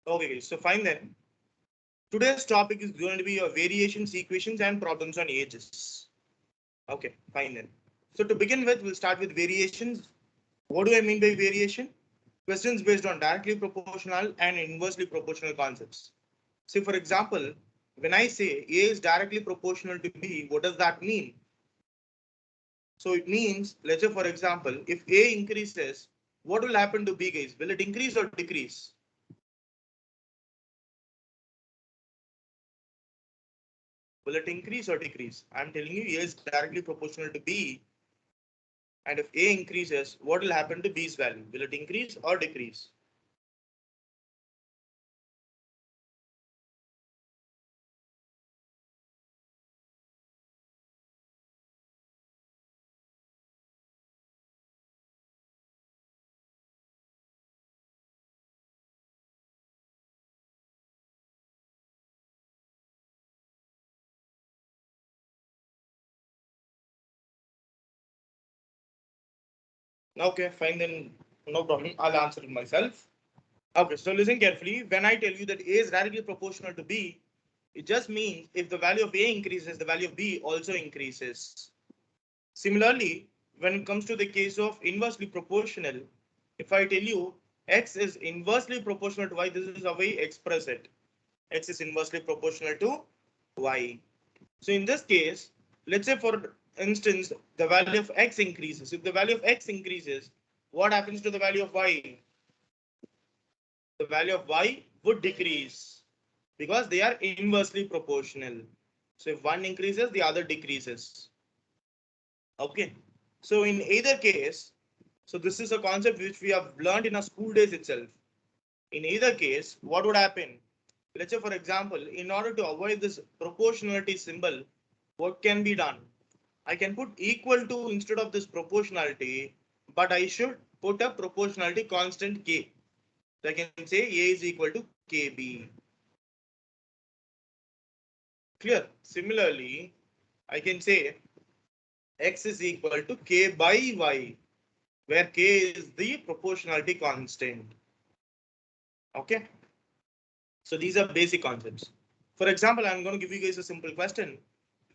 Okay, guys, so fine then. Today's topic is going to be your variations, equations, and problems on ages. Okay, fine then. So to begin with, we'll start with variations. What do I mean by variation? Questions based on directly proportional and inversely proportional concepts. See, for example, when I say A is directly proportional to B, what does that mean? So it means, let's say, for example, if A increases, what will happen to B, guys? Will it increase or decrease? Will it increase or decrease? I'm telling you, A is directly proportional to B. And if A increases, what will happen to B's value? Will it increase or decrease? Okay, fine, then no problem. I'll answer it myself. Okay, so listen carefully. When I tell you that A is directly proportional to B, it just means if the value of A increases, the value of B also increases. Similarly, when it comes to the case of inversely proportional, if I tell you X is inversely proportional to Y, this is how we express it. X is inversely proportional to Y. So in this case, let's say for instance, the value of X increases. If the value of X increases, what happens to the value of Y? The value of Y would decrease because they are inversely proportional. So if one increases, the other decreases. Okay. So in either case, so this is a concept which we have learned in our school days itself. In either case, what would happen? Let's say, for example, in order to avoid this proportionality symbol, what can be done? I can put equal to instead of this proportionality, but I should put a proportionality constant k. So I can say A is equal to KB. Clear? Similarly, I can say X is equal to K by Y, where K is the proportionality constant. Okay. So these are basic concepts. For example, I'm going to give you guys a simple question.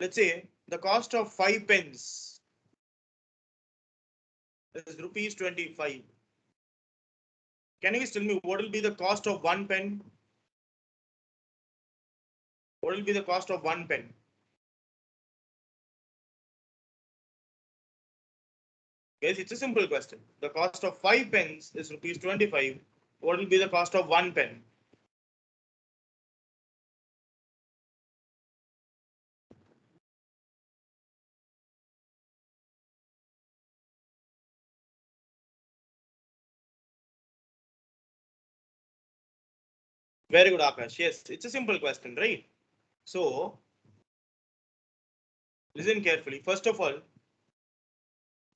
Let's say the cost of 5 pence is rupees 25. Can you guys tell me what will be the cost of 1 pen? What will be the cost of 1 pen? Guys, it's a simple question. The cost of 5 pens is rupees 25. What will be the cost of 1 pen? Very good, Akash. Yes, it's a simple question, right? So listen carefully. First of all,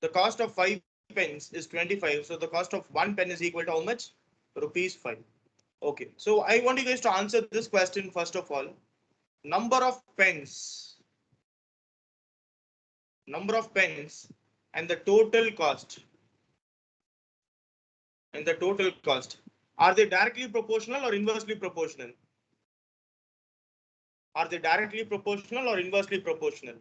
the cost of 5 pens is 25. So the cost of 1 pen is equal to how much? Rupees 5. Okay. So I want you guys to answer this question first of all. Number of pens, and the total cost, are they directly proportional or inversely proportional? Are they directly proportional or inversely proportional?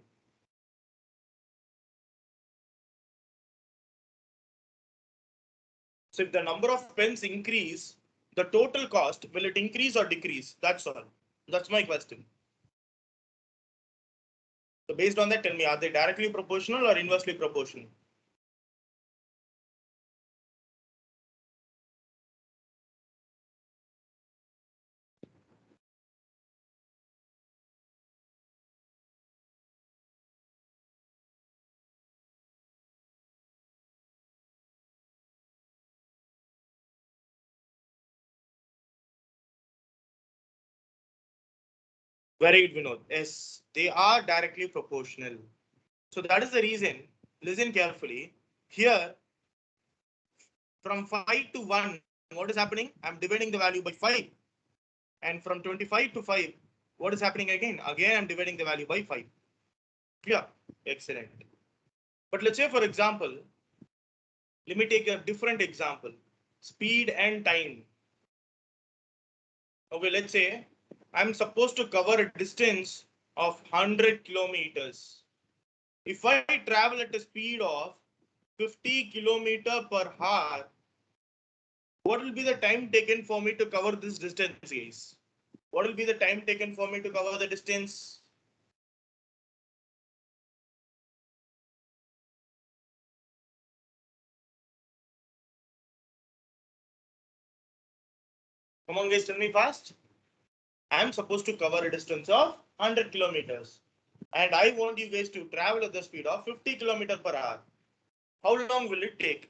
So if the number of pens increase, the total cost, will it increase or decrease? That's all. That's my question. So based on that, tell me, are they directly proportional or inversely proportional? Very good, Vinod. Yes, they are directly proportional. So that is the reason. Listen carefully. Here, from 5 to 1, what is happening? I'm dividing the value by 5. And from 25 to 5, what is happening again? Again, I'm dividing the value by 5. Clear? Excellent. But let's say, for example, let me take a different example. Speed and time. Okay, let's say I'm supposed to cover a distance of 100 kilometers. If I travel at a speed of 50 kilometer per hour, what will be the time taken for me to cover this distance, guys? What will be the time taken for me to cover the distance? Come on, guys, tell me fast. I'm supposed to cover a distance of 100 kilometers. And I want you guys to travel at the speed of 50 kilometers per hour. How long will it take?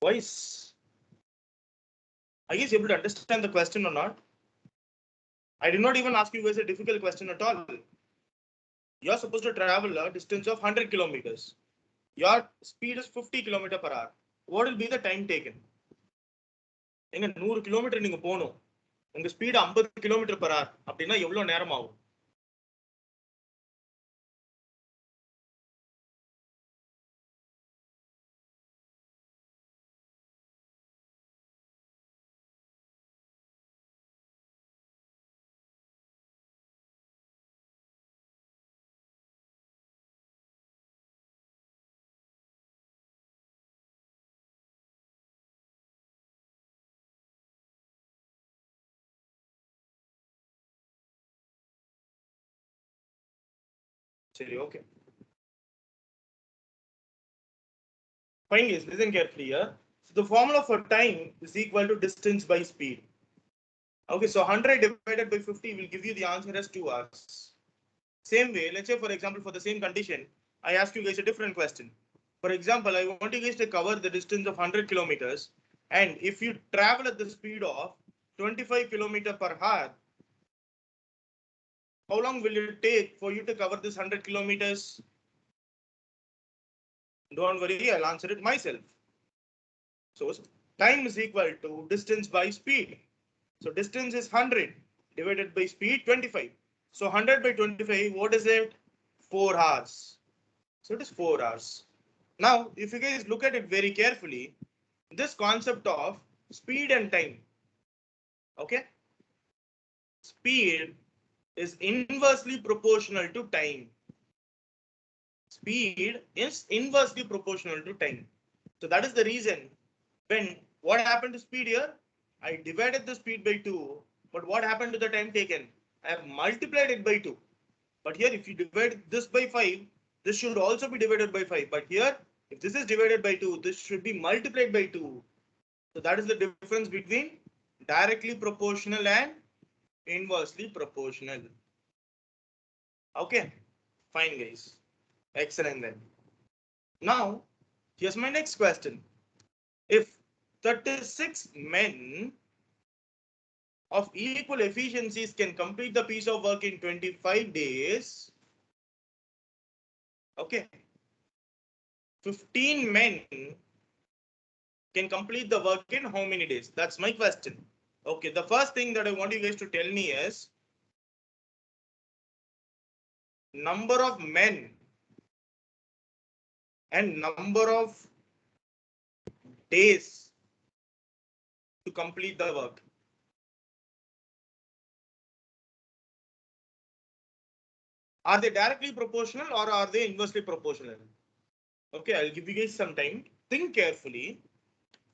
Boys, are you guys able to understand the question or not? I did not even ask you guys a difficult question at all. You're supposed to travel a distance of 100 kilometers. Your speed is 50 kilometer per hour. What will be the time taken? எங்க 100 kilometre நீங்க போகணும். உங்க speed 50 kilometre per hour அப்படின்னா எவ்வளவு நேரம் ஆகும்? சரி, okay. Fine, guys, listen carefully here. So the formula for time is equal to distance by speed. Okay, so 100 divided by 50 will give you the answer as 2 hours. Same way, let's say for example, for the same condition, I ask you guys a different question. For example, I want you guys to cover the distance of 100 kilometers. And if you travel at the speed of 25 kilometer per hour, how long will it take for you to cover this 100 kilometers? Don't worry, I'll answer it myself. So time is equal to distance by speed. So distance is 100 divided by speed 25. So 100 by 25, what is it? 4 hours. So it is 4 hours. Now, if you guys look at it very carefully, this concept of speed and time, okay? Speed is inversely proportional to time. Speed is inversely proportional to time. So that is the reason when what happened to speed here? I divided the speed by 2, but what happened to the time taken? I have multiplied it by 2. But here, if you divide this by 5, this should also be divided by 5. But here, if this is divided by 2, this should be multiplied by 2. So that is the difference between directly proportional and inversely proportional. Okay, fine, guys. Excellent then. Now, here's my next question. If 36 men of equal efficiencies can complete the piece of work in 25 days, okay, 15 men can complete the work in how many days? That's my question. Okay, the first thing that I want you guys to tell me is number of men and number of days to complete the work. Are they directly proportional or are they inversely proportional? Okay, I'll give you guys some time. Think carefully.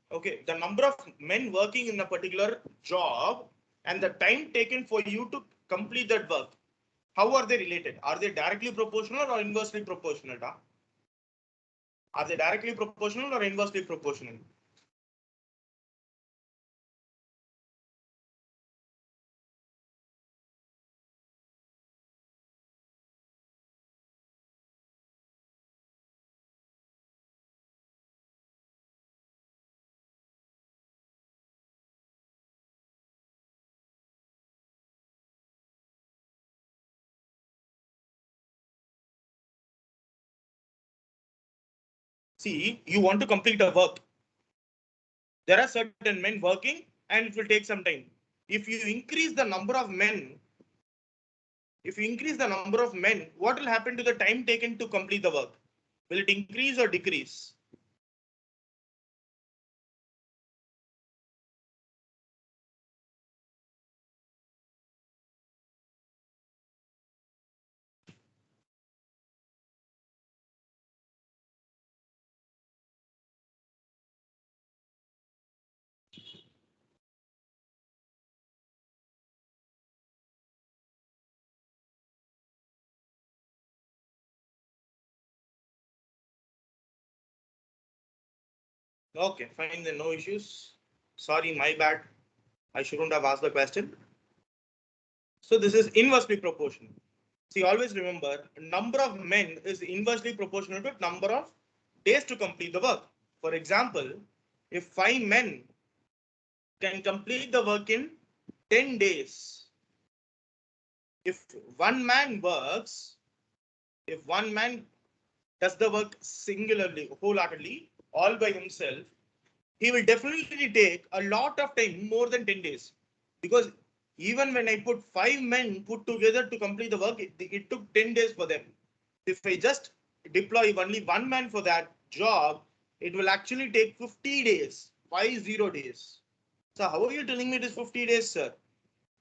Okay, the number of men working in a particular job and the time taken for you to complete that work. How are they related? Are they directly proportional or inversely proportional? Are they directly proportional or inversely proportional? See, you want to complete a work. There are certain men working and it will take some time. If you increase the number of men, what will happen to the time taken to complete the work? Will it increase or decrease? Okay, fine, then no issues. Sorry, my bad. I shouldn't have asked the question. So this is inversely proportional. See, always remember, number of men is inversely proportional to number of days to complete the work. For example, if 5 men can complete the work in 10 days, if one man works, if one man does the work singularly, wholeheartedly, all by himself, he will definitely take a lot of time, more than 10 days. Because even when I put 5 men put together to complete the work, it took 10 days for them. If I just deploy only one man for that job, it will actually take 50 days, 50 days. So how are you telling me it is 50 days, sir?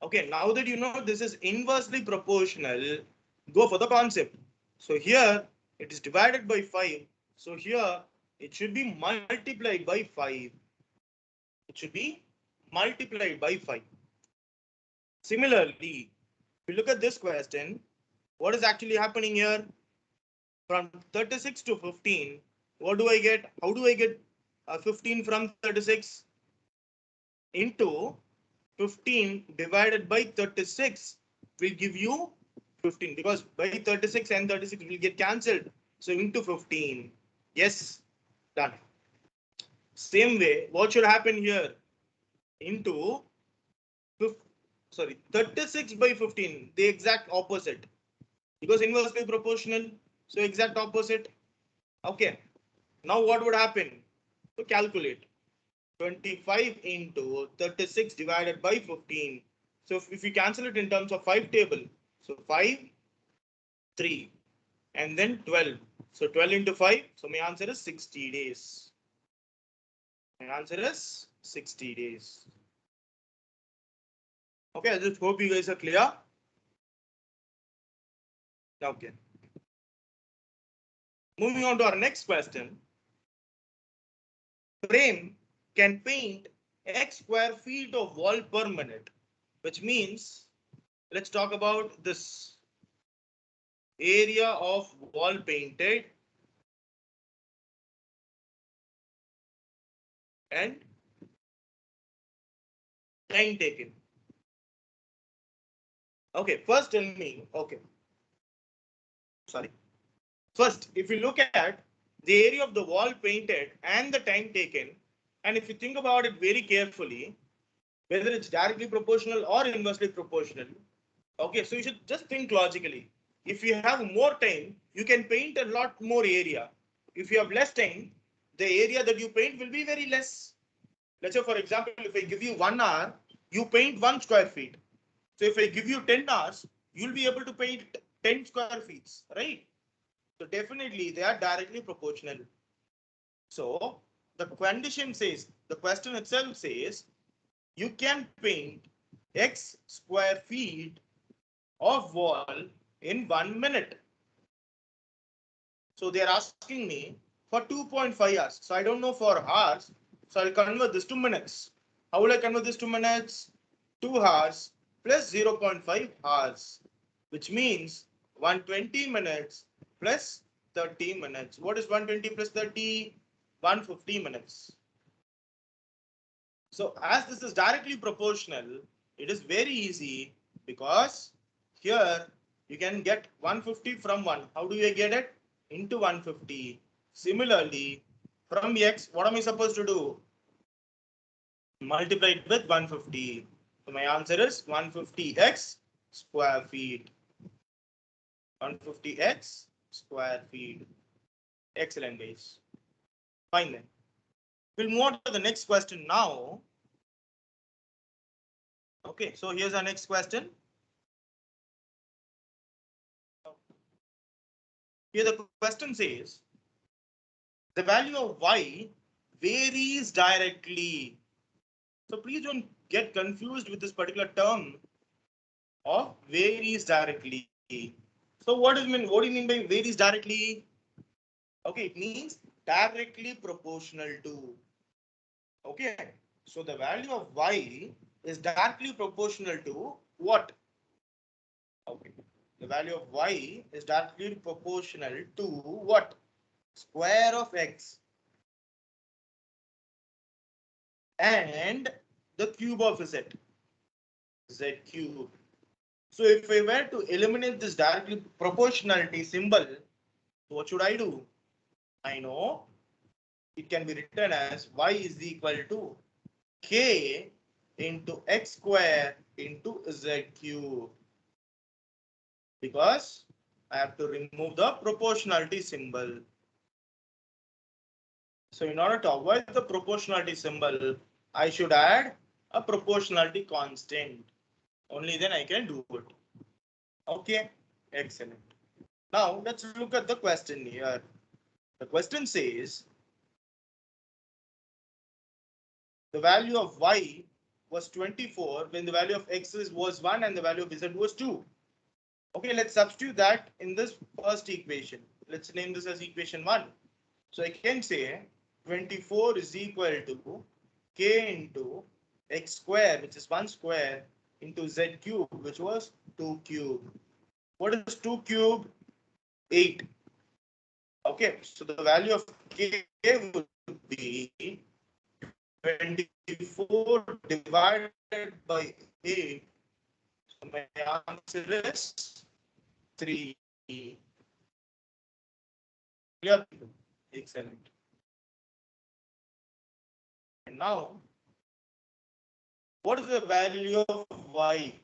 Okay, now that you know this is inversely proportional, go for the concept. So here it is divided by 5. So here it should be multiplied by 5. It should be multiplied by 5. Similarly, if you look at this question, what is actually happening here? From 36 to 15, what do I get? How do I get 15 from 36? Into 15 divided by 36 will give you 15, because by 36 and 36 will get cancelled. So into 15. Yes, done. Same way, what should happen here? Into 36 by 15, the exact opposite, because inversely proportional. So exact opposite. Okay. Now what would happen? To calculate 25 into 36 divided by 15. So if we cancel it in terms of 5 table, so 5, 3, and then 12. So 12 into 5. So my answer is 60 days. My answer is 60 days. Okay, I just hope you guys are clear. Okay. Moving on to our next question. Frame can paint X square feet of wall per minute, which means let's talk about this area of wall painted and time taken. Okay, first tell me, okay, sorry. First, if you look at the area of the wall painted and the time taken, and if you think about it very carefully, whether it's directly proportional or inversely proportional, okay, so you should just think logically. If you have more time, you can paint a lot more area. If you have less time, the area that you paint will be very less. Let's say, for example, if I give you 1 hour, you paint 1 square feet. So if I give you 10 hours, you'll be able to paint 10 square feet, right? So definitely they are directly proportional. So the condition says, the question itself says, you can paint X square feet of wall in 1 minute. So they are asking me for 2.5 hours. So I don't know for hours. So I'll convert this to minutes. How will I convert this to minutes? 2 hours plus 0.5 hours, which means 120 minutes plus 30 minutes. What is 120 plus 30? 150 minutes. So as this is directly proportional, it is very easy, because here you can get 150 from 1. How do you get it? Into 150. Similarly, from X, what am I supposed to do? Multiply it with 150. So my answer is 150x square feet. 150x square feet. Excellent, guys. Fine then. We'll move on to the next question now. Okay, so here's our next question. Here the question says, the value of y varies directly. So please don't get confused with this particular term of varies directly. So what do you mean by varies directly? Okay, it means directly proportional to. Okay, so the value of y is directly proportional to what? Okay, the value of y is directly proportional to what? Square of x and the cube of z cube. So if we were to eliminate this directly proportionality symbol, what should I do? I know it can be written as y is equal to k into x square into z cube, because I have to remove the proportionality symbol. So in order to avoid the proportionality symbol, I should add a proportionality constant. Only then I can do it. Okay, excellent. Now let's look at the question here. The question says the value of y was 24 when the value of x was 1 and the value of z was 2. Okay, let's substitute that in this first equation. Let's name this as equation 1. So I can say 24 is equal to k into x square, which is 1 square, into z cube, which was 2 cube. What is 2 cube? 8. Okay, so the value of k would be 24 divided by 8. So my answer is 3. Clear? Excellent. And now, what is the value of y?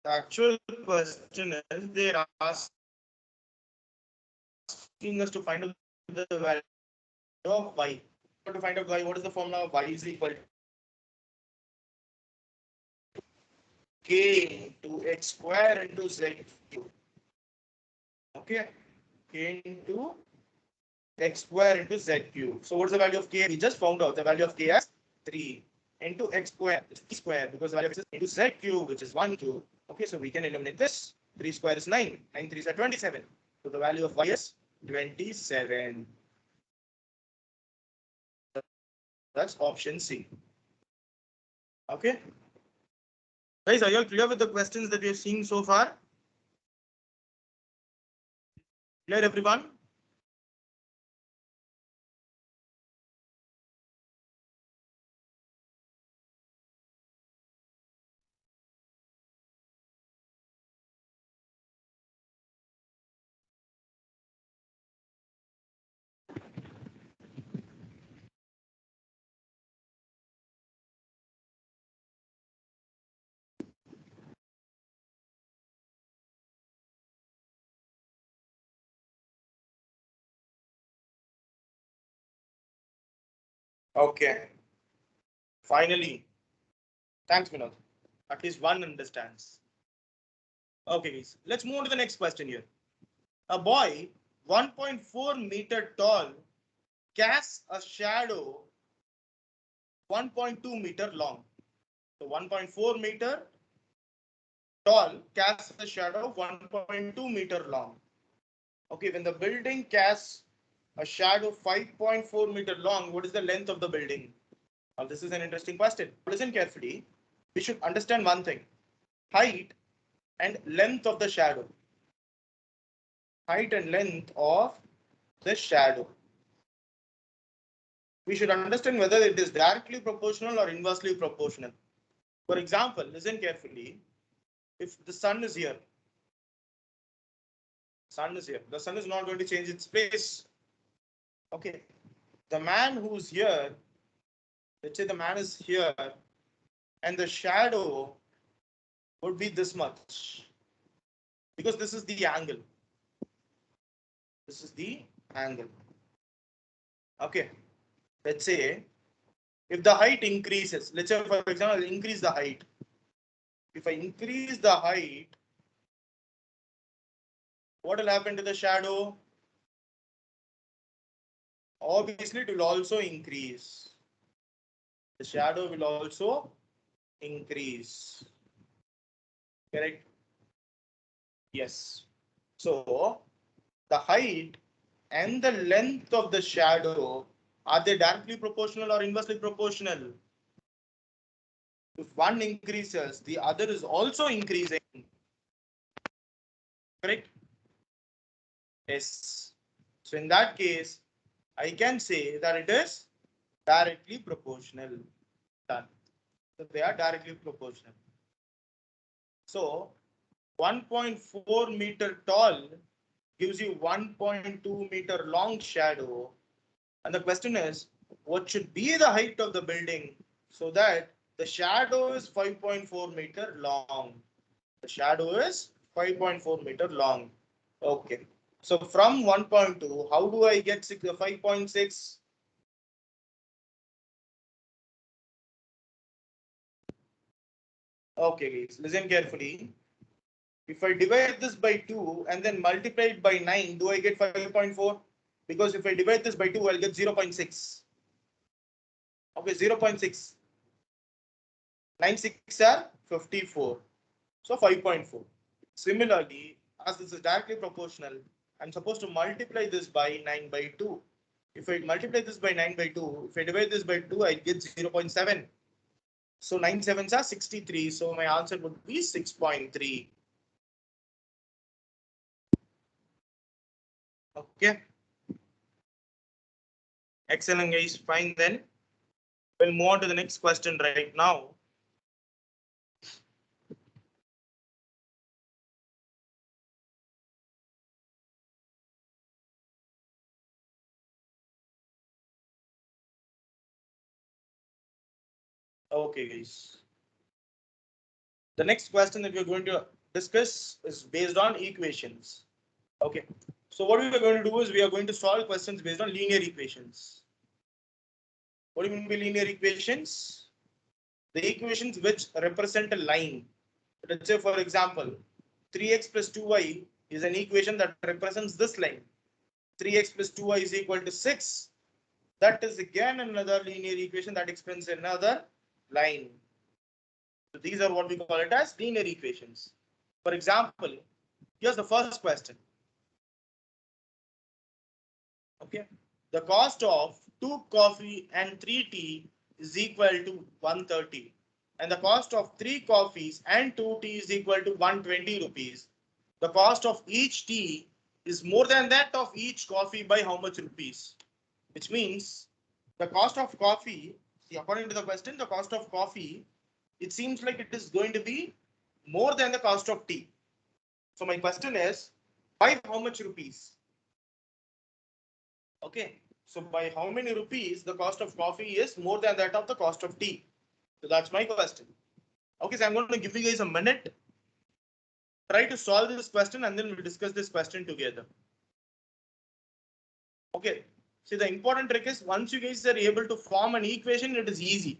The actual question is they're asking us to find out the value of y. To find out y, what is the formula of y is equal to k into x square into z cube. Okay, k into x square into z cube. So what's the value of k? We just found out the value of k as 3 into x square is 3 square, because the value of x is into z cube, which is 1 cube. Okay, so we can eliminate this. 3 square is 9. 9 3s are 27. So the value of y is 27. That's option C. Okay. Guys, are you all clear with the questions that we are seeing so far? Clear, everyone? Okay. Finally. Thanks, Vinod. At least one understands. Okay, guys. Let's move on to the next question here. A boy 1.4 meter tall casts a shadow 1.2 meter long. So 1.4 meter tall casts a shadow 1.2 meter long. Okay, when the building casts a shadow 5.4 meter long, what is the length of the building? Now, this is an interesting question. Listen carefully. We should understand one thing: height and length of the shadow. Height and length of the shadow. We should understand whether it is directly proportional or inversely proportional. For example, listen carefully. If the sun is here, the sun is not going to change its place. Okay, the man who's here, let's say the man is here, and the shadow would be this much, because this is the angle. This is the angle. Okay, let's say if the height increases, let's say for example, I'll increase the height. If I increase the height, what will happen to the shadow? Obviously, it will also increase. The shadow will also increase. Correct? Yes. So the height and the length of the shadow, are they directly proportional or inversely proportional? If one increases, the other is also increasing. Correct? Yes. So in that case, I can say that it is directly proportional. Done. So they are directly proportional. So 1.4 meter tall gives you 1.2 meter long shadow. And the question is, what should be the height of the building so that the shadow is 5.4 meter long? The shadow is 5.4 meter long. Okay. So from 1.2, how do I get 5.6? Okay, guys, listen carefully. If I divide this by 2 and then multiply it by 9, do I get 5.4? Because if I divide this by 2, I'll get 0.6. Okay, 0.6. 9 6 are 54. So 5.4. Similarly, as this is directly proportional, I'm supposed to multiply this by 9 by 2. If I multiply this by 9 by 2, if I divide this by 2, I get 0.7. So 9 sevens are 63. So my answer would be 6.3. Okay. Excellent, guys. Fine then. We'll move on to the next question right now. Okay, guys. The next question that we're going to discuss is based on equations. Okay. So what we are going to do is we are going to solve questions based on linear equations. What do you mean by linear equations? The equations which represent a line. Let's say, for example, 3x plus 2y is an equation that represents this line. 3x plus 2y is equal to 6. That is again another linear equation that explains another line. So these are what we call it as linear equations. For example, here's the first question. Okay. The cost of 2 coffee and 3 tea is equal to 130. And the cost of 3 coffees and 2 tea is equal to 120 rupees. The cost of each tea is more than that of each coffee by how much rupees? Which means the cost of coffee, see, according to the question, the cost of coffee, it seems like it is going to be more than the cost of tea. So my question is, by how much rupees? Okay, so by how many rupees the cost of coffee is more than that of the cost of tea? So that's my question. Okay, so I'm going to give you guys a minute. Try to solve this question and then we'll discuss this question together. Okay, see, the important trick is once you guys are able to form an equation, it is easy.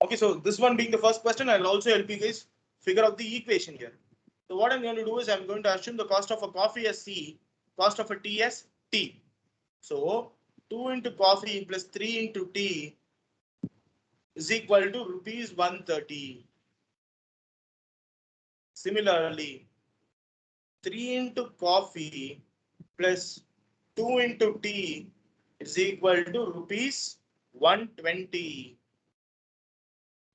Okay, so this one being the first question, I'll also help you guys figure out the equation here. So what I'm going to do is I'm going to assume the cost of a coffee as C, cost of a tea as T. So 2 into coffee plus 3 into tea is equal to rupees 130. Similarly, 3 into coffee plus 2 into tea is equal to rupees 120.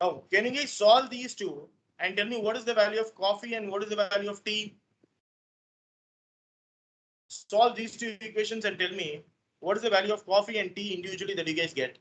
Now, can you guys solve these two and tell me what is the value of coffee and what is the value of tea? Solve these two equations and tell me what is the value of coffee and tea individually that you guys get.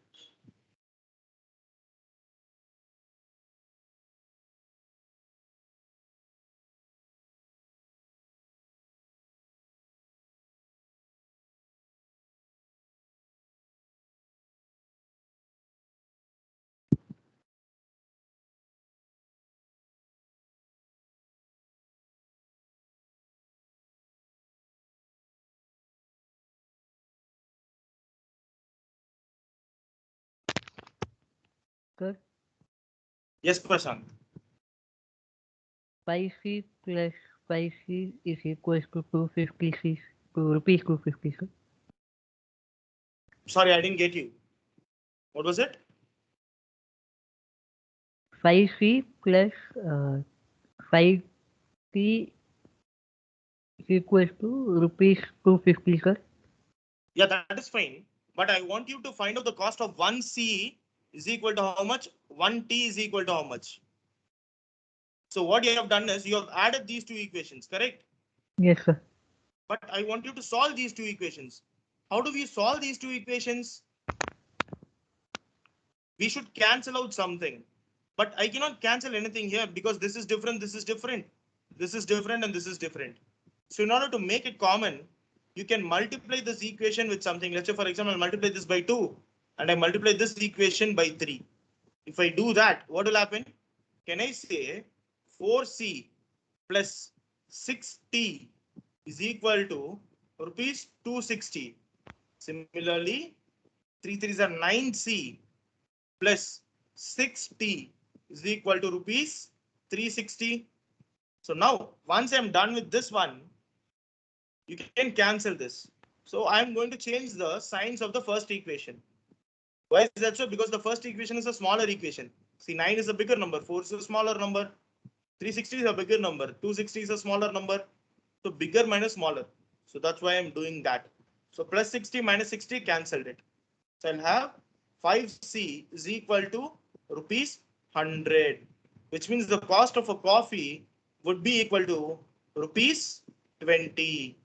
Sir, Yes, Prashant. 5C plus 5C is equals to 256 rupees 250, sir. Sorry, I didn't get you. What was it? 5C plus 5C is equals to rupees 250, sir. Yeah, that is fine. But I want you to find out the cost of 1C is equal to how much? 1T is equal to how much? So what you have done is you have added these two equations, correct? Yes, sir. But I want you to solve these two equations. How do we solve these two equations? We should cancel out something. But I cannot cancel anything here because this is different, this is different, this is different, and this is different. So in order to make it common, you can multiply this equation with something. Let's say, for example, I multiply this by 2 and I multiply this equation by 3. If I do that, what will happen? Can I say 4C plus 6T is equal to rupees 260. Similarly, 3 3s are 9C plus 6T is equal to rupees 360. So now, once I'm done with this one, you can cancel this. So I'm going to change the signs of the first equation. Why is that so? Because the first equation is a smaller equation. See, 9 is a bigger number, 4 is a smaller number, 360 is a bigger number, 260 is a smaller number. So bigger minus smaller. So that's why I'm doing that. So plus 60 minus 60 cancelled it. So I'll have 5C is equal to rupees 100, which means the cost of a coffee would be equal to rupees 20.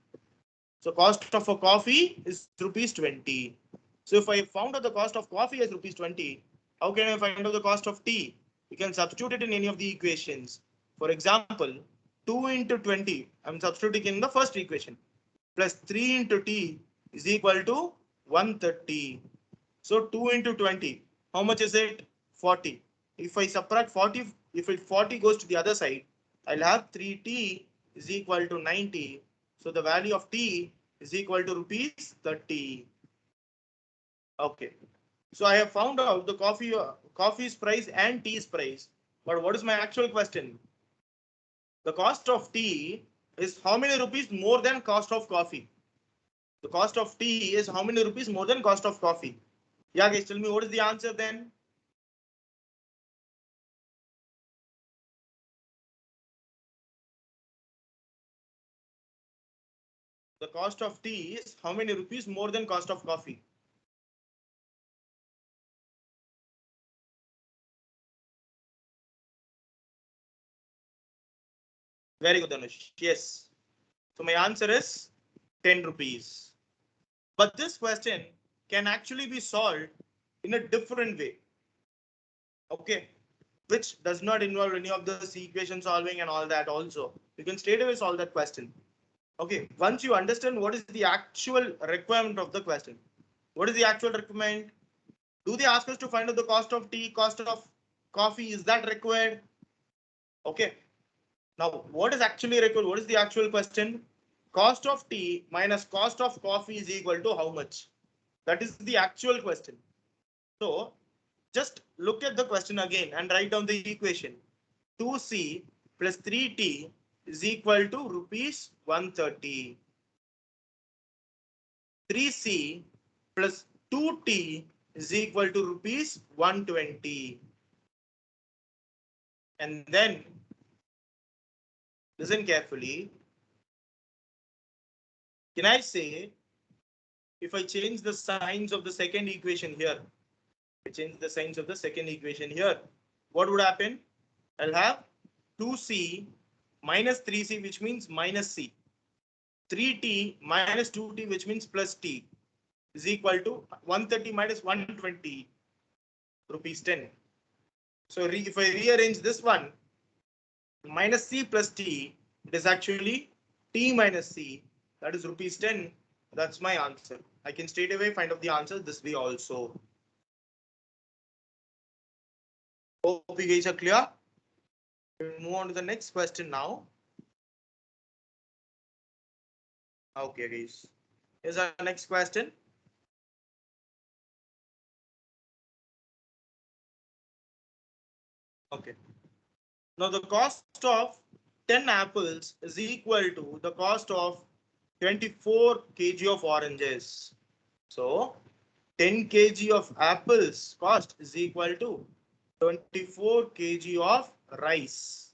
So cost of a coffee is rupees 20. So if I found out the cost of coffee as rupees 20, how can I find out the cost of tea? You can substitute it in any of the equations. For example, 2 into 20, I'm substituting in the first equation, plus 3 into t is equal to 130. So 2 into 20, how much is it? 40. If I subtract 40, if it 40 goes to the other side, I'll have 3t is equal to 90. So the value of t is equal to rupees 30. Okay. So I have found out the coffee's price and tea's price. But what is my actual question? The cost of tea is how many rupees more than cost of coffee? The cost of tea is how many rupees more than cost of coffee? Yeah, guys, tell me what is the answer then? The cost of tea is how many rupees more than cost of coffee? Very good, Anush. Yes. So my answer is 10 rupees. But this question can actually be solved in a different way. Okay. Which does not involve any of this equation solving and all that also. You can straight away solve that question. Okay. Once you understand what is the actual requirement of the question. What is the actual requirement? Do they ask us to find out the cost of tea, cost of coffee? Is that required? Okay. Now, what is actually required? What is the actual question? Cost of tea minus cost of coffee is equal to how much? That is the actual question. So just look at the question again and write down the equation. 2C plus 3T is equal to rupees 130. 3C plus 2T is equal to rupees 120. And then listen carefully. Can I say if I change the signs of the second equation here, I change the signs of the second equation here, what would happen? I'll have 2C minus 3C, which means minus C. 3T minus 2T, which means plus T, is equal to 130 minus 120, rupees 10. So if I rearrange this one, minus C plus T, it is actually T minus C, that is rupees 10. That's my answer. I can straight away find out the answer this way also. Hope you guys are clear. We'll move on to the next question now. Okay, guys. Here's our next question. Okay. Now the cost of 10 apples is equal to the cost of 24 kg of oranges. So 10 kg of apples cost is equal to 24 kg of rice.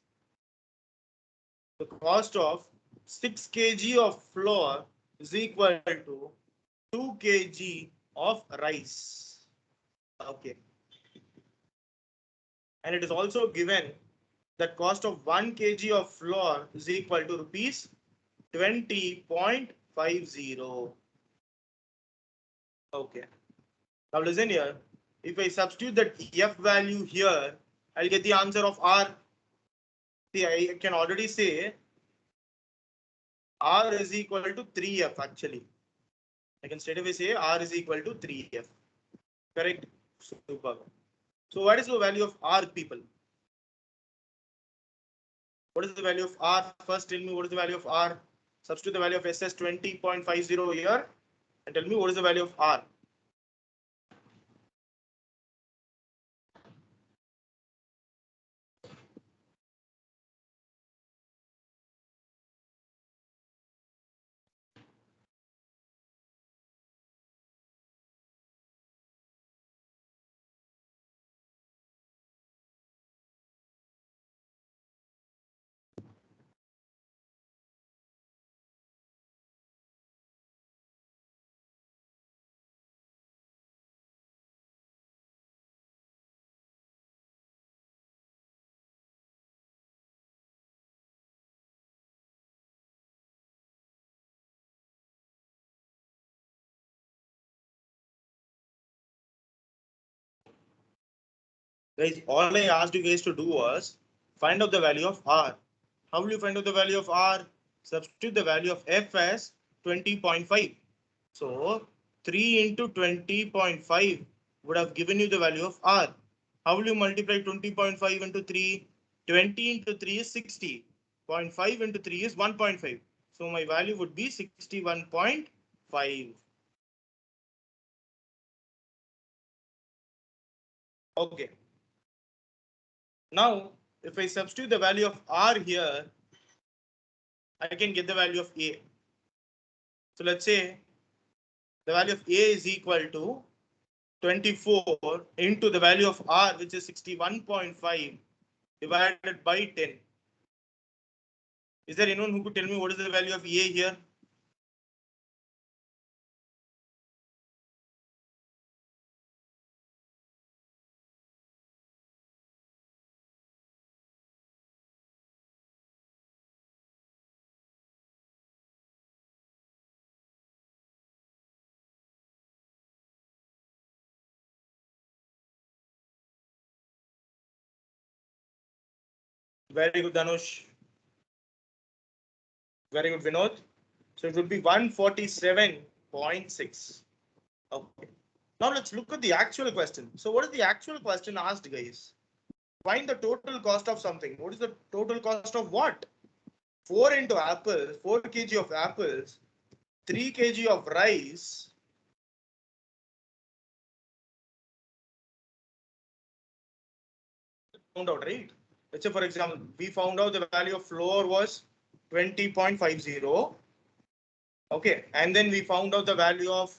The cost of 6 kg of flour is equal to 2 kg of rice. Okay. And it is also given that cost of 1 kg of flour is equal to rupees 20.50. Okay. Now listen here. If I substitute that F value here, I'll get the answer of R. See, I can already say R is equal to 3F actually. I can straight away say R is equal to 3F. Correct? Super. So what is the value of R, people? What is the value of R? First tell me what is the value of R. Substitute the value of SS 20.50 here and tell me what is the value of R. Guys, all I asked you guys to do was find out the value of R. How will you find out the value of R? Substitute the value of F as 20.5. So 3 into 20.5 would have given you the value of R. How will you multiply 20.5 into 3? 20 into 3 is 60. 0.5 into 3 is 1.5. So my value would be 61.5. Okay. Now, if I substitute the value of R here, I can get the value of A. So let's say the value of A is equal to 24 into the value of R, which is 61.5 divided by 10. Is there anyone who could tell me what is the value of A here? Very good, Danush. Very good, Vinod. So it would be 147.6. Okay. Now let's look at the actual question. So what is the actual question asked, guys? Find the total cost of something. What is the total cost of what? 4 into apples, 4 kg of apples, 3 kg of rice. Found out, right? Let's say, for example, we found out the value of flour was 20.50. Okay. And then we found out the value of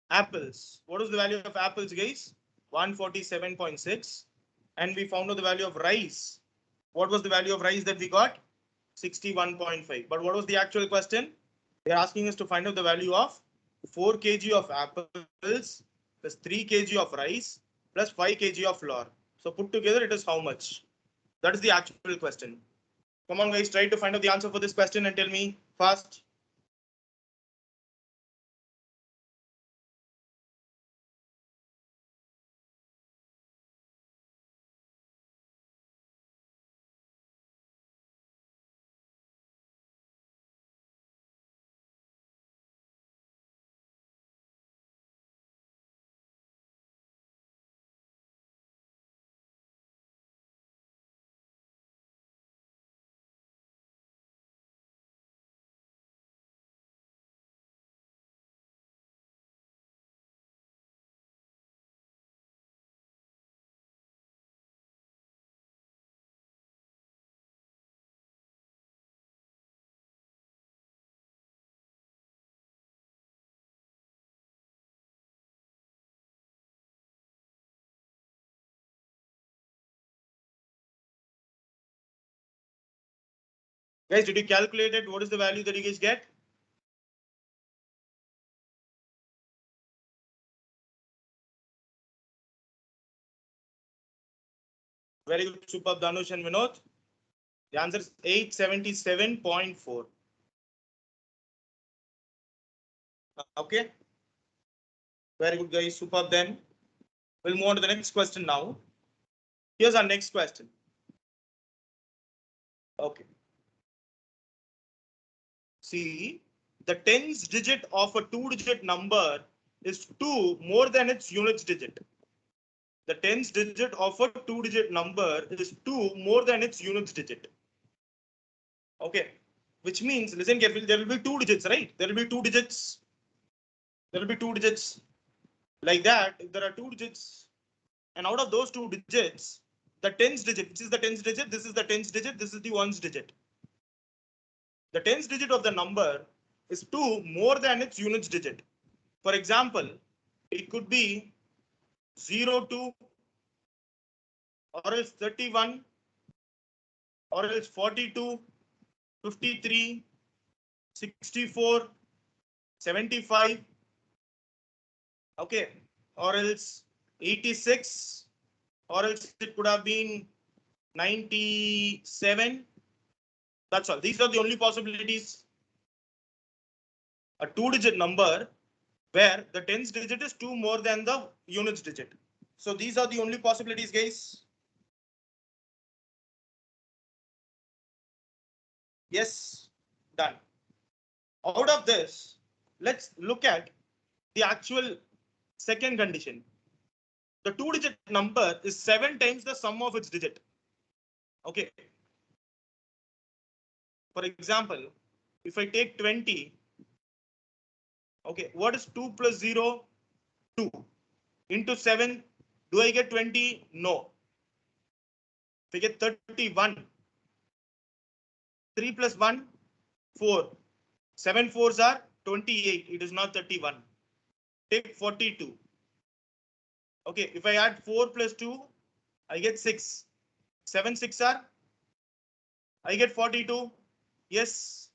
apples. What is the value of apples, guys? 147.6. And we found out the value of rice. What was the value of rice that we got? 61.5. But what was the actual question? They're asking us to find out the value of 4 kg of apples plus 3 kg of rice plus 5 kg of flour. So put together it is how much? That is the actual question. Come on, guys, try to find out the answer for this question and tell me fast. Guys, did you calculate it? What is the value that you guys get? Very good, superb, Danush and Vinod. The answer is 877.4. Okay. Very good, guys. Superb. Then we'll move on to the next question now. Here's our next question. Okay. See, the tens digit of a 2-digit number is 2 more than its units digit. The tens digit of a 2-digit number is 2 more than its units digit. Okay. Which means, listen carefully, there will be 2 digits, right? There will be 2 digits. There will be 2 digits. Like that, if there are 2 digits, and out of those 2 digits, the tens digit, which is the tens digit, this is the tens digit, this is the ones digit. The tens digit of the number is 2 more than its units digit. For example, it could be 02, or else 31, or else 42, 53, 64, 75. Okay, or else 86, or else it could have been 97. That's all. These are the only possibilities. A 2-digit number where the tens digit is 2 more than the units digit. So these are the only possibilities, guys. Yes, done. Out of this, let's look at the actual second condition. The 2-digit number is 7 times the sum of its digit. Okay. For example, if I take 20, okay, what is 2 plus 0? 2 into 7. Do I get 20? No. If I get 31, 3 plus 1, 4. 7 fours are 28. It is not 31. Take 42. Okay, if I add 4 plus 2, I get 6. 7 6 are, I get 42. Yes.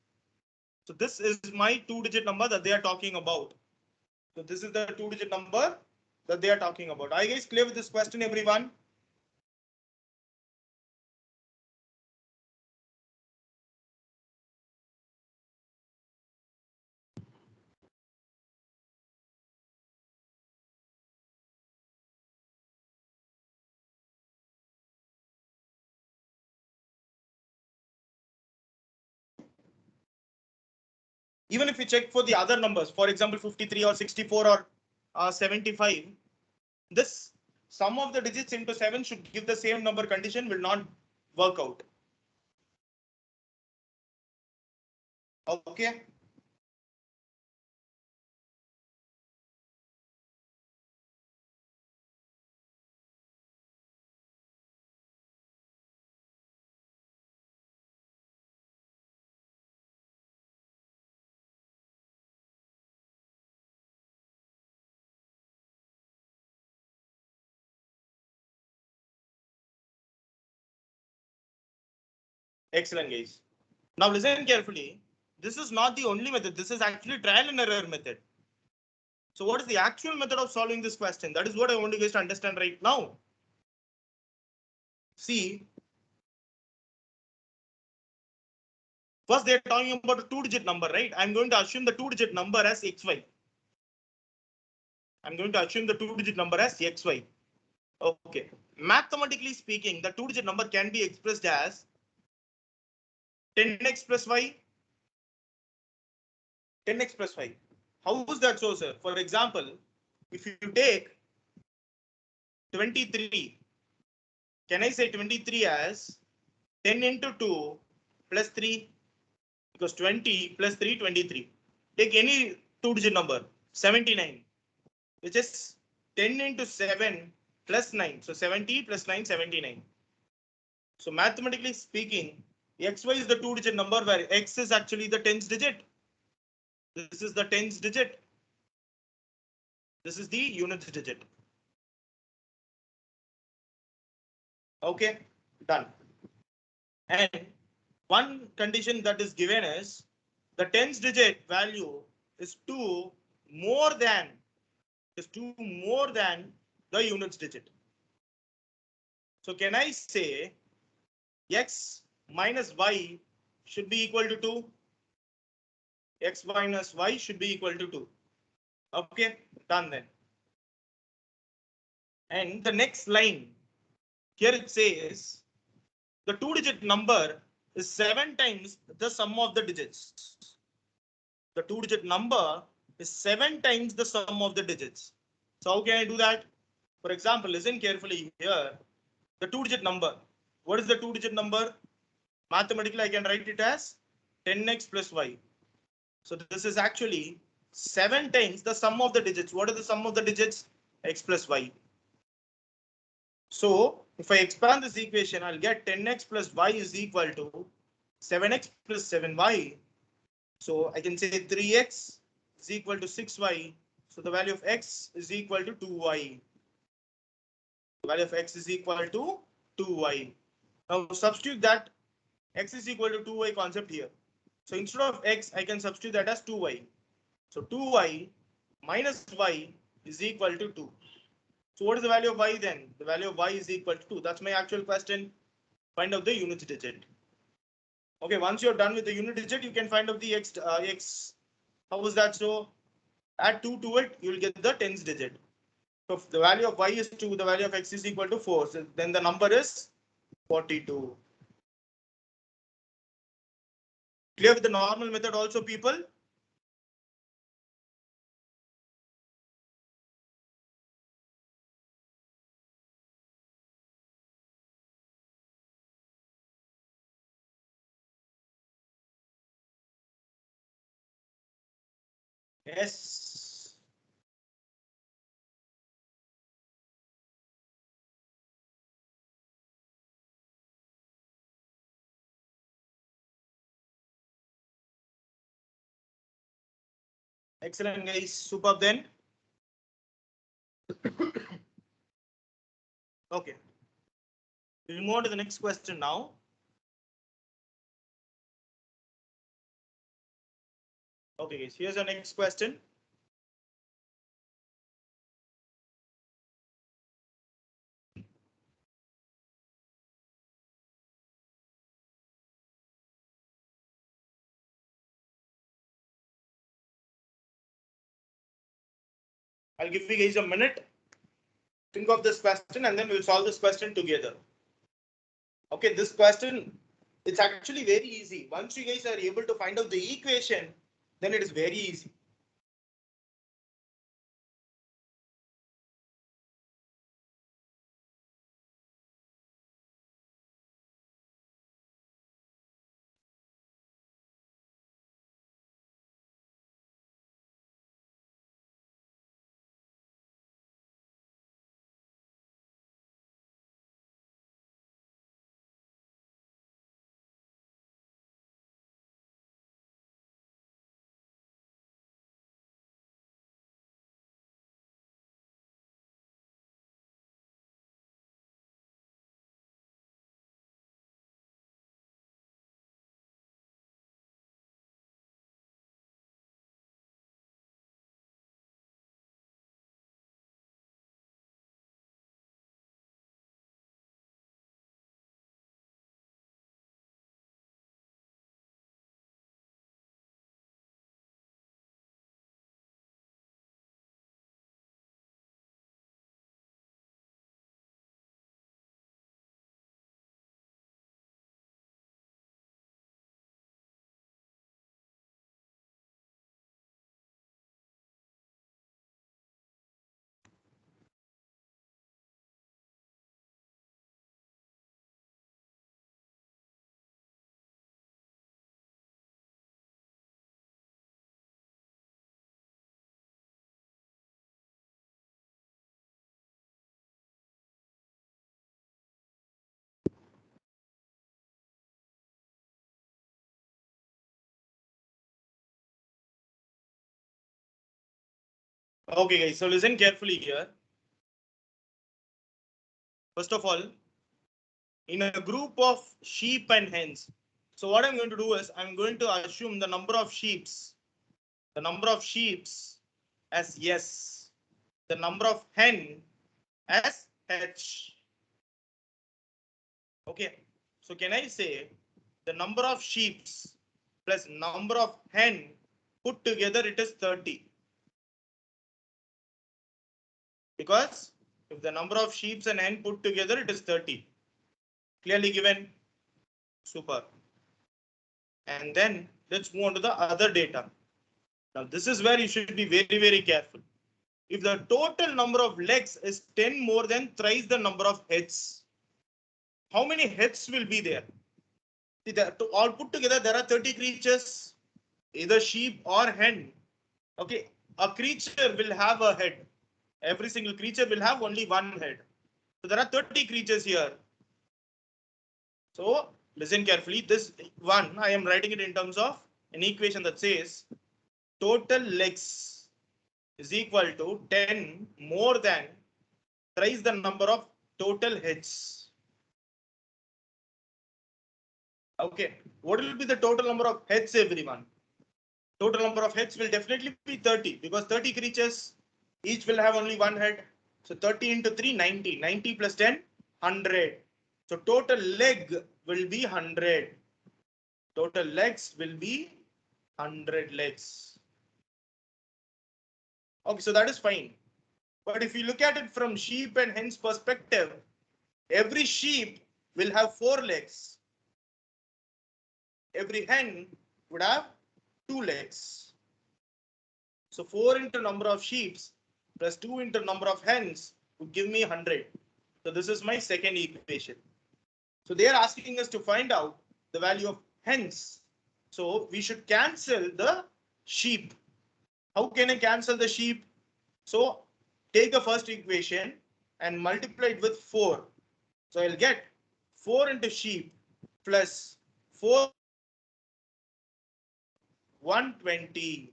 So this is my 2-digit number that they are talking about. So this is the 2-digit number that they are talking about. Are you guys clear with this question, everyone? Even if you check for the other numbers, for example, 53 or 64 or 75, this sum of the digits into 7 should give the same number condition, will not work out. Okay. Excellent, guys. Now listen carefully. This is not the only method. This is actually trial and error method. So what is the actual method of solving this question? That is what I want you guys to understand right now. See, first they're talking about a 2-digit number, right? I'm going to assume the 2-digit number as XY. I'm going to assume the 2-digit number as XY. Okay. Mathematically speaking, the 2-digit number can be expressed as 10x plus y. 10x plus y. How is that so, sir? For example, if you take 23, can I say 23 as 10 into 2 plus 3? Because 20 plus 3, 23. Take any 2-digit number, 79, which is 10 into 7 plus 9. So 70 plus 9, 79. So mathematically speaking, xy is the 2-digit number where x is actually the tens digit. This is the tens digit. This is the units digit. Okay, done. And one condition that is given is the tens digit value is 2 more than the units digit. So can I say x minus y should be equal to 2? X minus y should be equal to 2. Okay, done then. And the next line, here it says the 2-digit number is 7 times the sum of the digits. The 2-digit number is 7 times the sum of the digits. So how can I do that? For example, listen carefully here. The 2-digit number. What is the 2-digit number? Mathematically, I can write it as 10x plus y. So this is actually 7 times the sum of the digits. What are the sum of the digits? X plus y. So if I expand this equation, I'll get 10x plus y is equal to 7x plus 7y. So I can say 3x is equal to 6y. So the value of x is equal to 2y. The value of x is equal to 2y. Now substitute that x is equal to 2y concept here. So instead of x, I can substitute that as 2y. So 2y minus y is equal to 2. So what is the value of y then? The value of y is equal to 2. That's my actual question. Find out the unit digit. Okay, once you're done with the unit digit, you can find out the x. How was that? So add 2 to it, you'll get the tens digit. So if the value of y is 2, the value of x is equal to 4. So then the number is 42. Clear with the normal method also, people? Yes. Excellent, guys. Superb then. Okay. We'll move on to the next question now. Okay, guys. Here's the next question. I'll give you guys a minute. Think of this question and then we'll solve this question together. Okay, this question, it's actually very easy. Once you guys are able to find out the equation, then it is very easy. Okay, guys, so listen carefully here. First of all, in a group of sheep and hens, So what I'm going to do is I'm going to assume the number of sheeps as yes, the number of hen as h. Okay, so can I say the number of sheeps plus number of hen put together it is 30? Because if the number of sheeps and hen put together it is 30. Clearly given. Super. And then let's move on to the other data. Now this is where you should be very, very careful. If the total number of legs is 10 more than thrice the number of heads, how many heads will be there? See, all put together, there are 30 creatures, either sheep or hen. Okay, a creature will have a head. Every single creature will have only one head. So there are 30 creatures here. So listen carefully. This one, I am writing it in terms of an equation that says total legs is equal to 10 more than thrice the number of total heads. Okay, what will be the total number of heads, everyone? Total number of heads will definitely be 30 because 30 creatures, each will have only one head. So 30 into 3, 90. 90 plus 10, 100. So total leg will be 100. Total legs will be 100 legs. Okay, so that is fine. But if you look at it from sheep and hen's perspective, every sheep will have 4 legs. Every hen would have 2 legs. So 4 into number of sheeps plus 2 into number of hens would give me 100. So this is my second equation. So they are asking us to find out the value of hens. So we should cancel the sheep. How can I cancel the sheep? So take the first equation and multiply it with 4. So I'll get 4 into sheep plus 4, 120.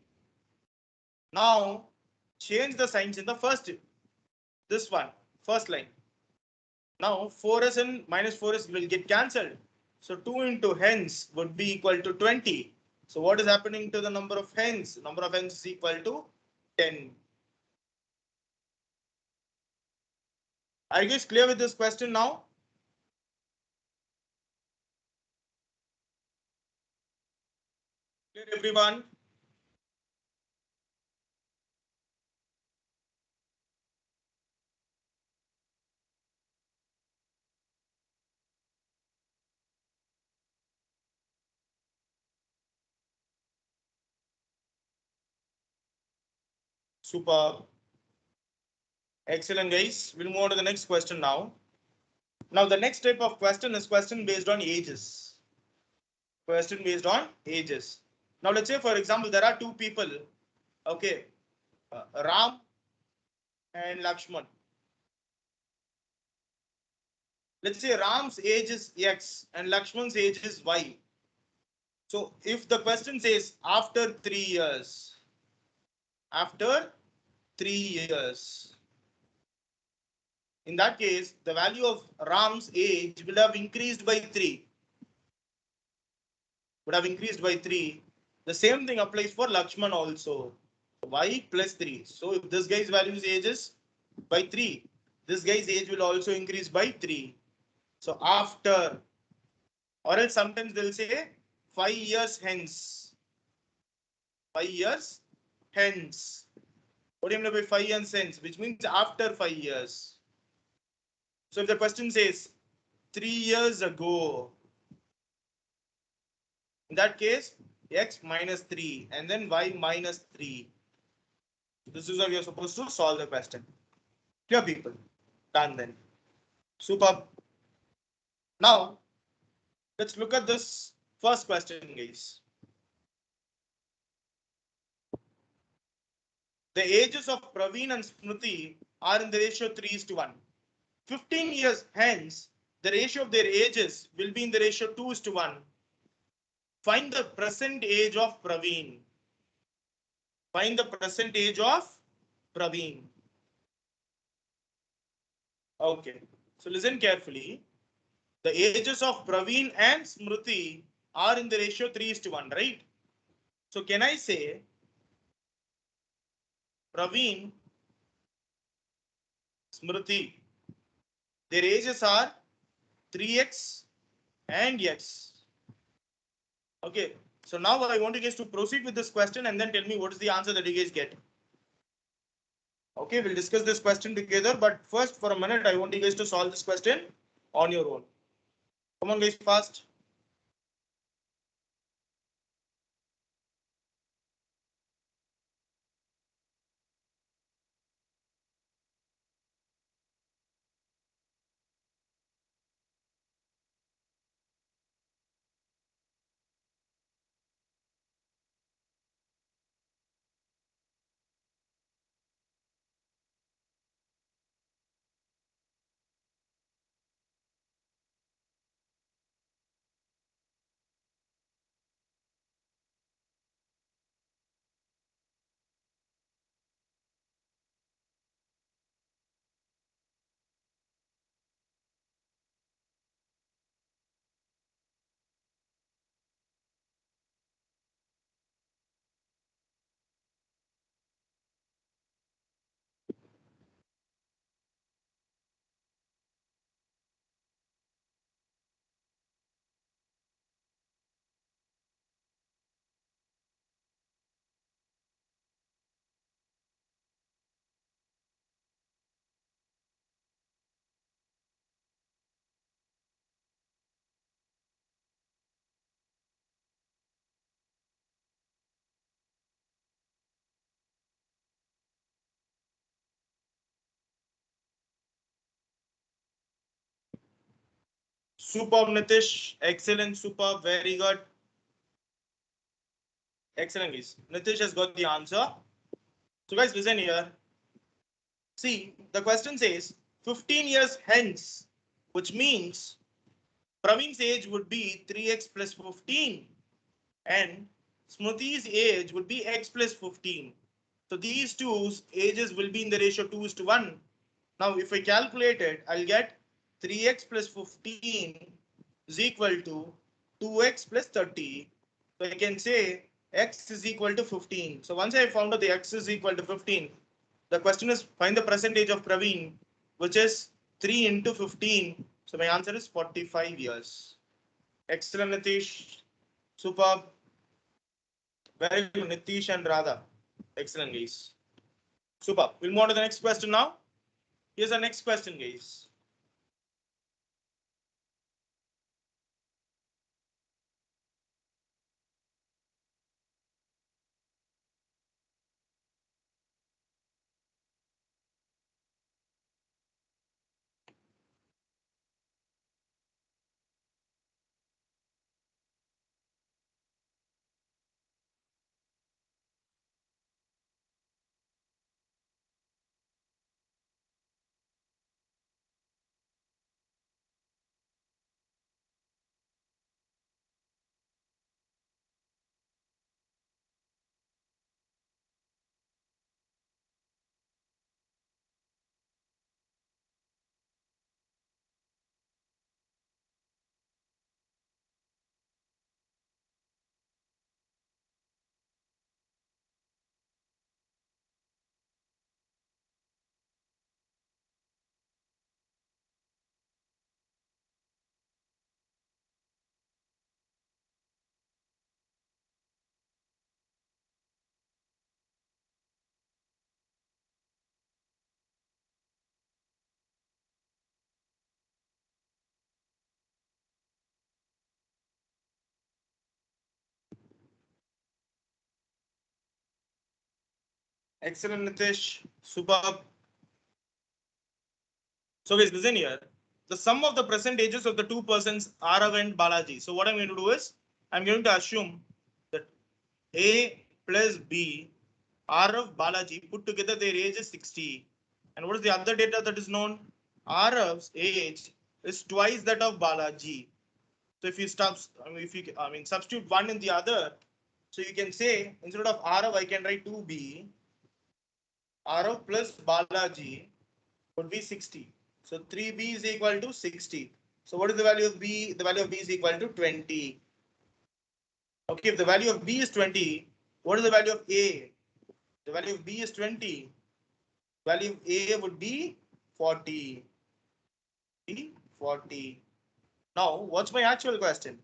Now change the signs in the first line. Now 4s and minus 4s will get cancelled. So 2 into hens would be equal to 20. So what is happening to the number of hens? Number of hens is equal to 10. Are you guys clear with this question now? Clear, everyone? Super. Excellent, guys. We'll move on to the next question now. Now, the next type of question is question based on ages. Question based on ages. Now, let's say, for example, there are two people. Okay. Ram and Lakshman. Let's say Ram's age is X and Lakshman's age is Y. So if the question says after 3 years, in that case, the value of Ram's age will have increased by 3. The same thing applies for Lakshman also. Y plus 3. So if this guy's value's age is by 3, this guy's age will also increase by 3. So after, or else sometimes they'll say 5 years hence. 5 years hence. What do you mean by 5 years hence? Which means after 5 years. So if the question says 3 years ago, in that case, x minus 3 and then y minus 3. This is how you're supposed to solve the question. Clear, people? Done then. Superb. Now, let's look at this first question, guys. The ages of Praveen and Smriti are in the ratio 3:1. 15 years hence, the ratio of their ages will be in the ratio 2:1. Find the present age of Praveen. Find the present age of Praveen. Okay, so listen carefully. The ages of Praveen and Smriti are in the ratio 3:1, right? So can I say Praveen, Smriti, their ages are 3x and x. Okay, so now I want you guys to proceed with this question and then tell me what is the answer that you guys get. Okay, we'll discuss this question together, but first for a minute, I want you guys to solve this question on your own. Come on guys, fast. Superb, Nitish. Excellent, superb, very good. Excellent, guys. Nitish has got the answer. So, guys, listen here. See, the question says 15 years hence, which means Praveen's age would be 3x plus 15 and Smriti's age would be x plus 15. So these two ages will be in the ratio 2:1. Now, if I calculate it, I'll get 3x plus 15 is equal to 2x plus 30. So I can say x is equal to 15. So once I found out the x is equal to 15, the question is find the percentage of Praveen, which is 3 into 15. So my answer is 45 years. Excellent, Nitish. Superb. Very good, Nitish and Radha. Excellent, guys. Superb. We'll move on to the next question now. Here's the next question, guys. Excellent, Nitish. Superb. So guys, listen here. The sum of the present ages of the two persons, Arav and Balaji. So what I'm going to do is, I'm going to assume that A plus B, Arav, Balaji, put together their age is 60. And what is the other data that is known? Arav's age is twice that of Balaji. So if you stop, substitute one in the other, so you can say instead of Arav, I can write 2B. Arav plus Balaji would be 60. So 3B is equal to 60. So what is the value of B? The value of B is equal to 20. Okay, if the value of B is 20, what is the value of A? The value of B is 20. Value of A would be 40. 40. Now, what's my actual question?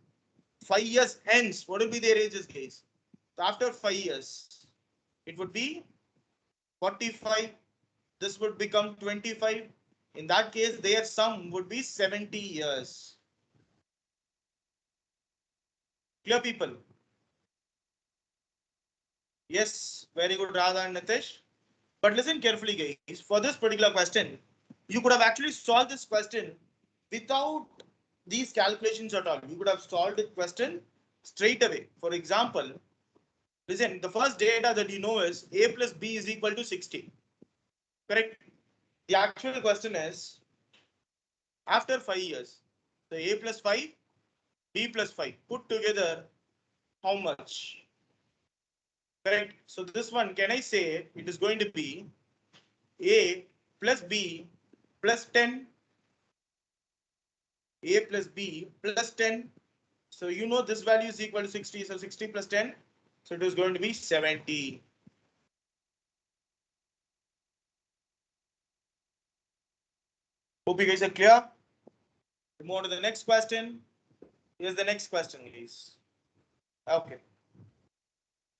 5 years hence, what will be their ages, guys? So after 5 years, it would be 45. This would become 25. In that case, their sum would be 70 years. Clear, people? Yes, very good, Radha and Nitish. But listen carefully, guys. For this particular question, you could have actually solved this question without these calculations at all. You could have solved the question straight away. For example, listen, the first data that you know is A plus B is equal to 60. Correct? The actual question is after 5 years, so A plus 5, B plus 5 put together how much? Correct? So this one, can I say it is going to be A plus B plus 10, A plus B plus 10. So you know this value is equal to 60. So 60 plus 10. So it is going to be 70. Hope you guys are clear. Move on to the next question. Here's the next question, guys. Okay.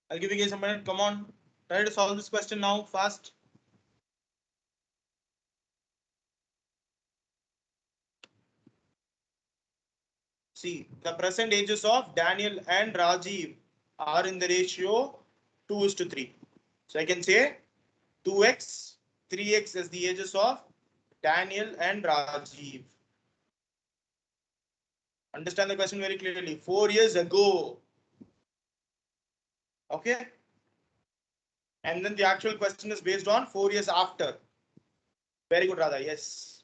I'll give you guys a minute. Come on. Try to solve this question now fast. See, the present ages of Daniel and Rajiv are in the ratio 2:3. So I can say 2x, 3x is the ages of Daniel and Rajiv. Understand the question very clearly. 4 years ago. Okay. And then the actual question is based on 4 years after. Very good, Radha. Yes.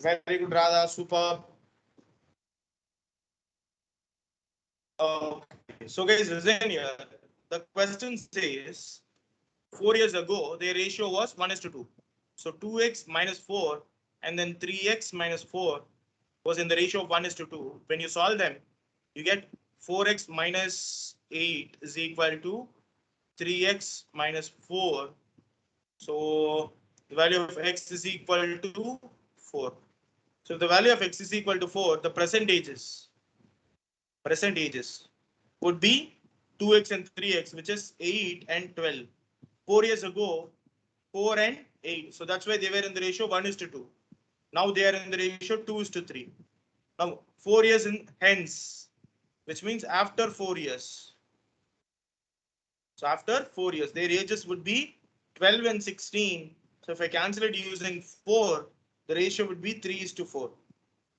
Very good, Radha. Superb. Okay. So guys, listen here. The question says 4 years ago, their ratio was 1:2. So 2x minus 4 and then 3x minus 4 was in the ratio of 1:2. When you solve them, you get 4x minus 8 is equal to 3x minus 4. So the value of x is equal to 4. So if the value of x is equal to 4, the present ages would be 2x and 3x, which is 8 and 12. 4 years ago, 4 and 8. So that's why they were in the ratio 1:2. Now they are in the ratio 2:3. Now 4 years in hence, which means after 4 years. So after 4 years, their ages would be 12 and 16. So if I cancel it using 4, the ratio would be 3:4.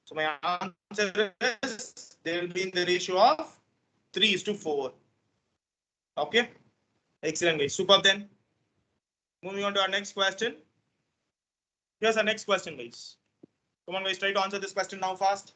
So my answer is they will be in the ratio of 3:4. Okay. Excellent, guys. Super then. Moving on to our next question. Here's our next question, guys. Come on, guys, try to answer this question now fast.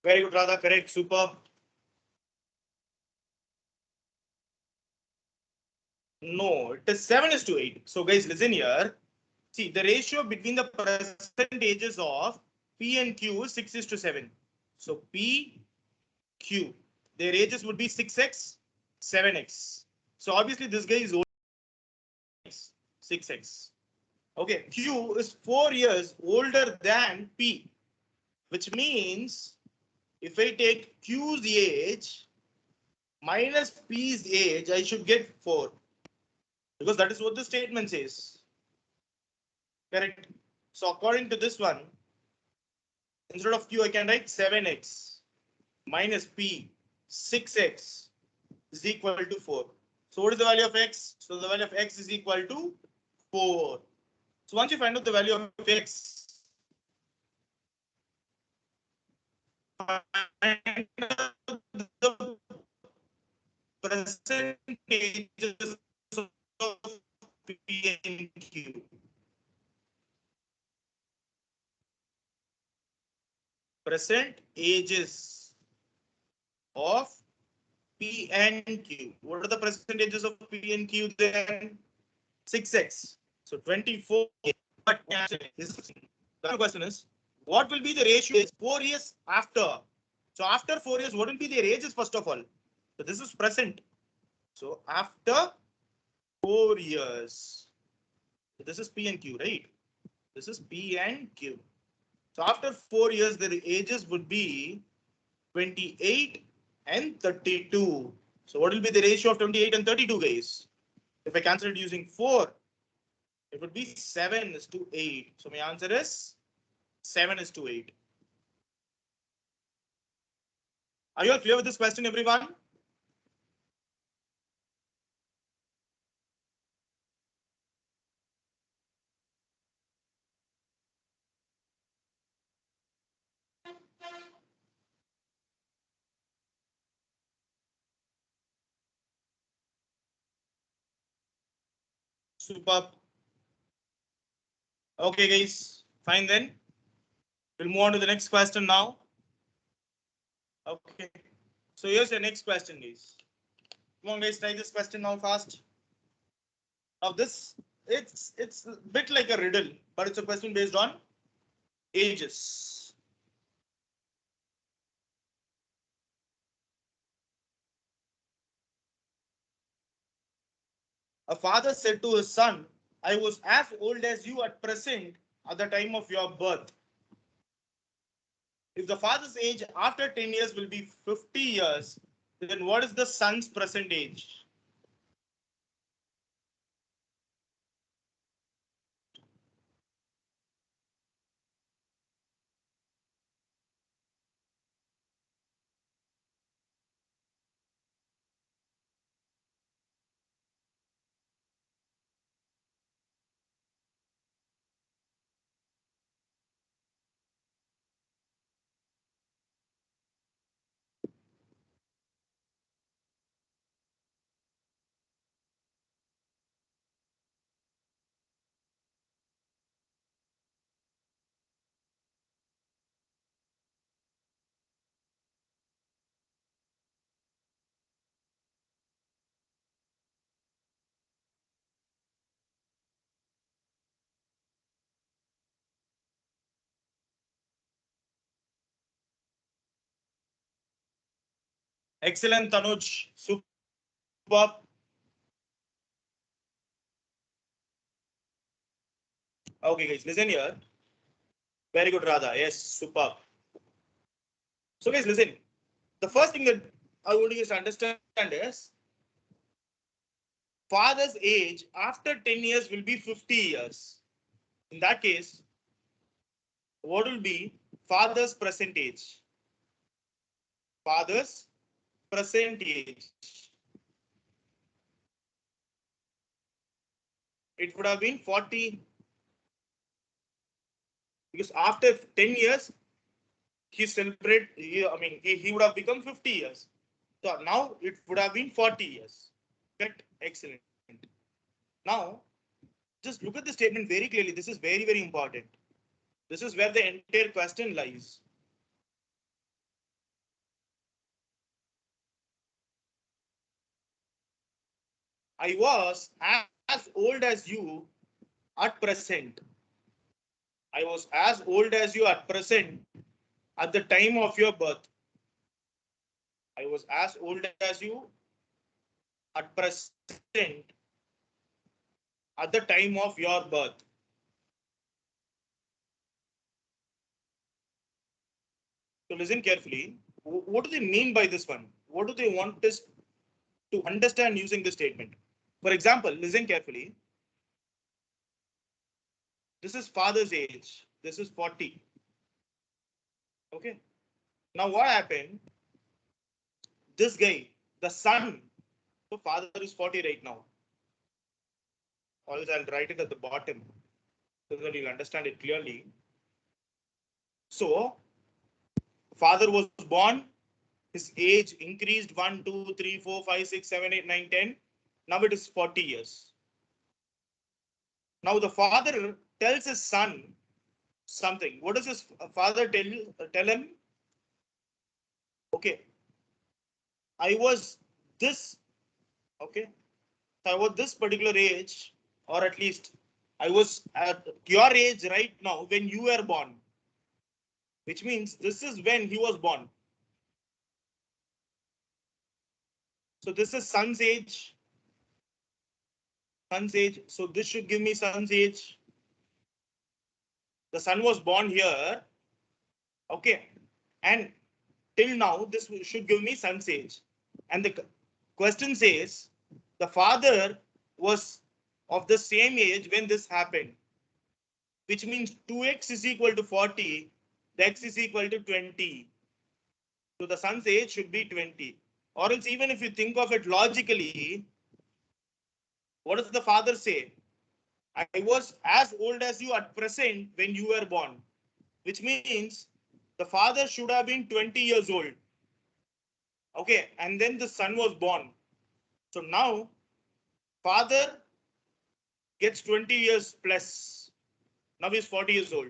Very good, Radha. Correct. Superb. No, it is 7:8. So, guys, listen here. See, the ratio between the percentages of P and Q is 6:7. So, P, Q, their ages would be 6x, 7x. So, obviously, this guy is old, 6x. Okay, Q is 4 years older than P, which means if I take Q's age minus P's age, I should get 4, because that is what the statement says. Correct. So according to this one, instead of Q, I can write 7x minus P, 6x is equal to 4. So what is the value of x? So the value of x is equal to 4. So once you find out the value of x, find out the percentages of P and Q. Present ages of P and Q. What are the percentages of P and Q then? 6x. So 24. But the question is, what will be the ratio 4 years after? So after 4 years, what will be their ages first of all? So this is present. So after 4 years, so this is P and Q, right? This is P and Q. So after 4 years, their ages would be 28 and 32. So what will be the ratio of 28 and 32, guys? If I cancel it using 4, it would be 7:8. So my answer is 7:8. Are you all clear with this question, everyone? Superb. Okay, guys. Fine then. We'll move on to the next question now. Okay. So here's the next question, guys. Come on, guys, try this question now fast. Now this, it's a bit like a riddle, but it's a question based on ages. A father said to his son, I was as old as you at present at the time of your birth. If the father's age after 10 years will be 50 years, then what is the son's present age? Excellent, Tanuj. Superb. Okay, guys, listen here. Very good, Radha. Yes, superb. So, guys, listen. The first thing that I want you to understand is father's age after 10 years will be 50 years. In that case, what will be father's present age? Father's present age. It would have been 40, because after 10 years, he would have become 50 years. So now it would have been 40 years. Correct? Excellent. Now, just look at the statement very clearly. This is very, very important. This is where the entire question lies. I was as old as you at present. I was as old as you at present at the time of your birth. I was as old as you at present at the time of your birth. So listen carefully. What do they mean by this one? What do they want us to understand using this statement? For example, listen carefully. This is father's age. This is 40. Okay. Now what happened? This guy, the son, so father is 40 right now. Or else I'll write it at the bottom so that you'll understand it clearly. So father was born, his age increased 1, 2, 3, 4, 5, 6, 7, 8, 9, 10. Now it is 40 years. Now the father tells his son something. What does his father tell him? Okay, I was this, okay, I was this particular age, or at least I was at your age right now when you were born, which means this is when he was born. So this is son's age, son's age. So this should give me son's age. The son was born here, okay, and till now this should give me son's age. And the question says the father was of the same age when this happened, which means 2x is equal to 40, the x is equal to 20. So the son's age should be 20. Or else, even if you think of it logically, what does the father say? I was as old as you at present when you were born, which means the father should have been 20 years old. Okay, and then the son was born. So now father gets 20 years plus. Now he's 40 years old.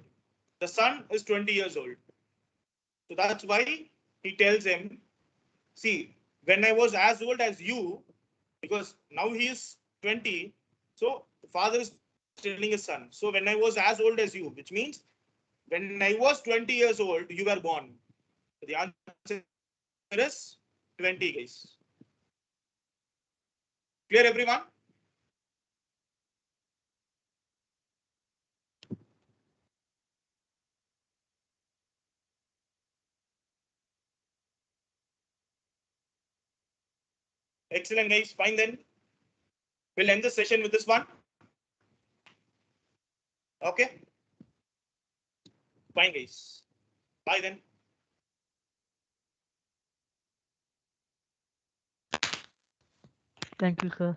The son is 20 years old. So that's why he tells him, see, when I was as old as you, because now he is 20, so the father is telling his son. So when I was as old as you, which means when I was 20 years old, you were born. So the answer is 20, guys. Clear, everyone? Excellent, guys. Fine then. We'll end the session with this one. Okay. Fine, guys. Bye then. Thank you, sir.